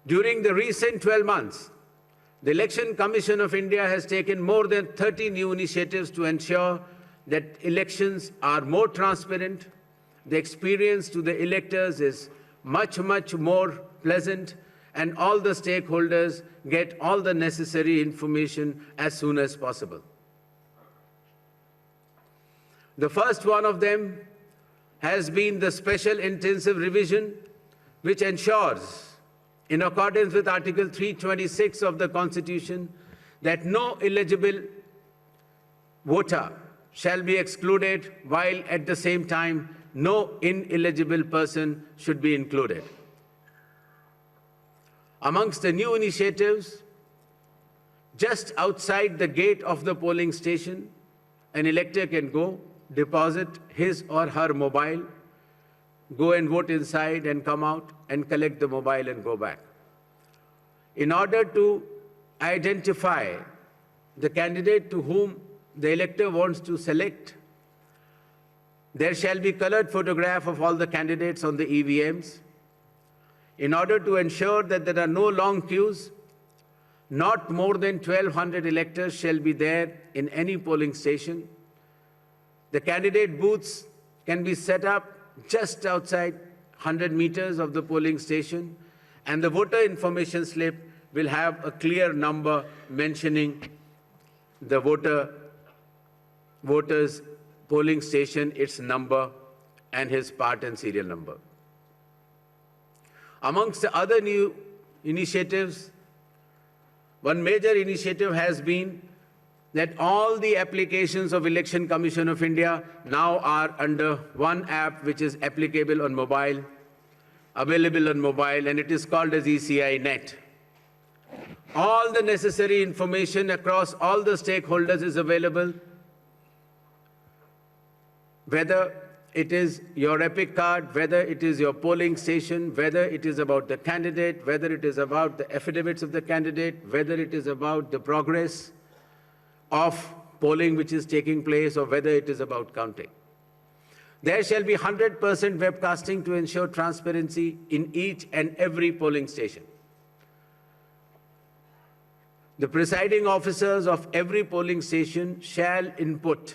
During the recent 12 months, the Election Commission of India has taken more than 30 new initiatives to ensure that elections are more transparent, the experience to the electors is much more pleasant, and all the stakeholders get all the necessary information as soon as possible. The first one of them has been the special intensive revision, which ensures, in accordance with Article 326 of the Constitution, that no eligible voter shall be excluded, while at the same time no ineligible person should be included. Amongst the new initiatives, just outside the gate of the polling station, an elector can go, deposit his or her mobile, go and vote inside and come out and collect the mobile and go back. In order to identify the candidate to whom the elector wants to select, there shall be colored photograph of all the candidates on the EVMs. In order to ensure that there are no long queues, not more than 1,200 electors shall be there in any polling station. The candidate booths can be set up just outside 100 meters of the polling station, and the voter information slip will have a clear number mentioning the voter's polling station, its number, and his part and serial number. Amongst the other new initiatives, one major initiative has been that all the applications of Election Commission of India now are under one app which is applicable on mobile, available on mobile, and it is called as ECI Net. All the necessary information across all the stakeholders is available, whether it is your EPIC card, whether it is your polling station, whether it is about the candidate, whether it is about the affidavits of the candidate, whether it is about the progress of polling which is taking place, or whether it is about counting. There shall be 100% webcasting to ensure transparency in each and every polling station. The presiding officers of every polling station shall input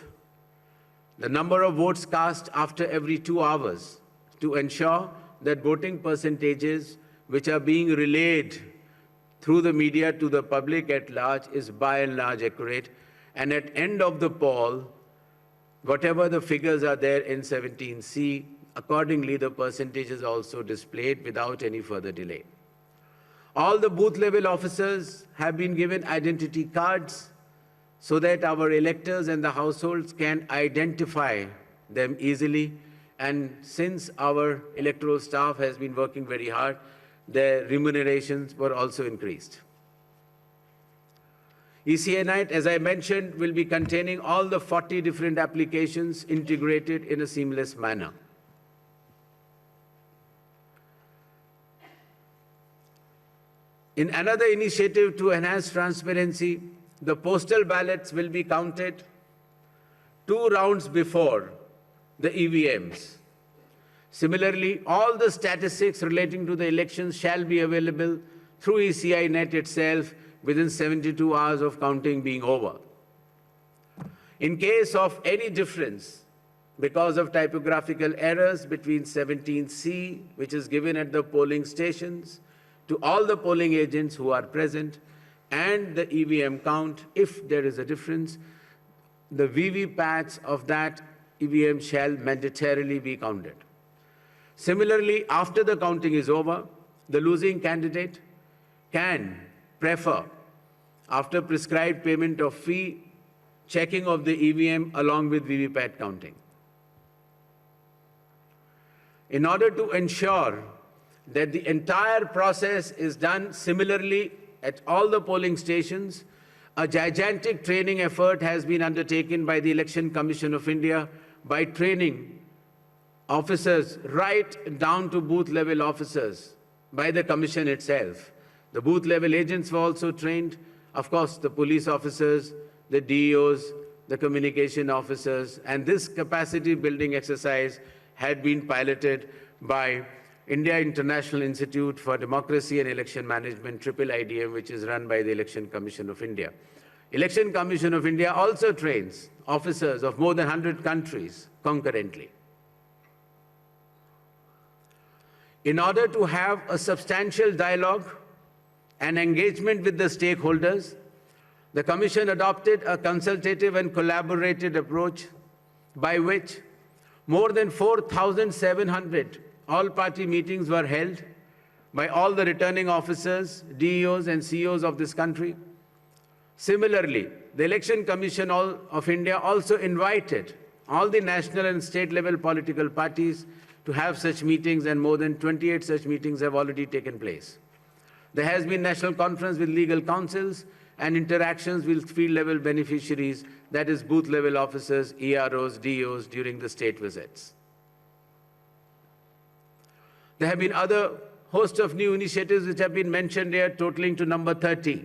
the number of votes cast after every 2 hours to ensure that voting percentages which are being relayed through the media to the public at large is by and large accurate. And at end of the poll, whatever the figures are there in 17C, accordingly the percentage is also displayed without any further delay. All the booth level officers have been given identity cards so that our electors and the households can identify them easily. And since our electoral staff has been working very hard, their remunerations were also increased. ECI Night, as I mentioned, will be containing all the 40 different applications integrated in a seamless manner. In another initiative to enhance transparency, the postal ballots will be counted 2 rounds before the EVMs. Similarly, all the statistics relating to the elections shall be available through ECI Net itself within 72 hours of counting being over. In case of any difference because of typographical errors between 17C, which is given at the polling stations, to all the polling agents who are present, and the EVM count, if there is a difference, the VVPATs of that EVM shall mandatorily be counted. Similarly, after the counting is over, the losing candidate can prefer, after prescribed payment of fee, checking of the EVM along with VVPAT counting. In order to ensure that the entire process is done similarly at all the polling stations, a gigantic training effort has been undertaken by the Election Commission of India by training officers right down to booth level officers by the Commission itself. The booth level agents were also trained, of course, the police officers, the DEOs, the communication officers, and this capacity building exercise had been piloted by India International Institute for Democracy and Election Management, IIDM, which is run by the Election Commission of India. Election Commission of India also trains officers of more than 100 countries concurrently. In order to have a substantial dialogue and engagement with the stakeholders, the Commission adopted a consultative and collaborative approach by which more than 4,700 all-party meetings were held by all the returning officers, DEOs and CEOs of this country. Similarly, the Election Commission of India also invited all the national and state-level political parties to have such meetings, and more than 28 such meetings have already taken place. There has been national conference with legal councils and interactions with field-level beneficiaries, that is booth-level officers, EROs, DEOs, during the state visits. There have been other host of new initiatives which have been mentioned here, totaling to number 30.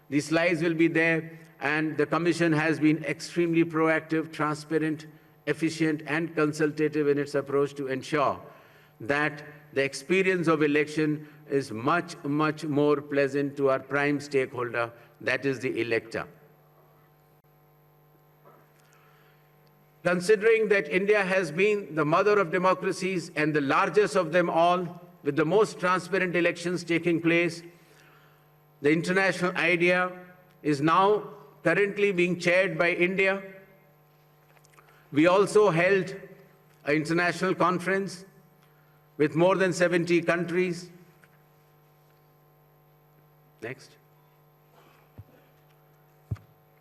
These slides will be there, and the Commission has been extremely proactive, transparent, efficient, and consultative in its approach to ensure that the experience of election is much, much more pleasant to our prime stakeholder, that is the elector. Considering that India has been the mother of democracies and the largest of them all, with the most transparent elections taking place, the international idea is now currently being chaired by India. We also held an international conference with more than 70 countries. Next.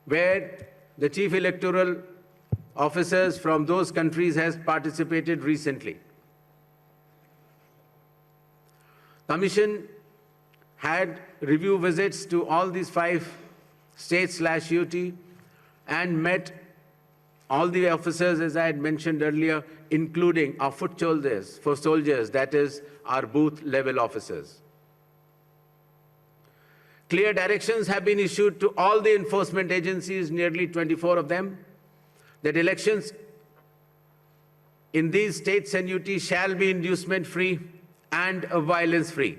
Where the chief electoral officers from those countries has participated recently. Commission had review visits to all these 5 states/UT and met all the officers, as I had mentioned earlier, including our foot soldiers, that is our booth-level officers. Clear directions have been issued to all the enforcement agencies, nearly 24 of them, that elections in these states and UT shall be inducement-free and violence-free.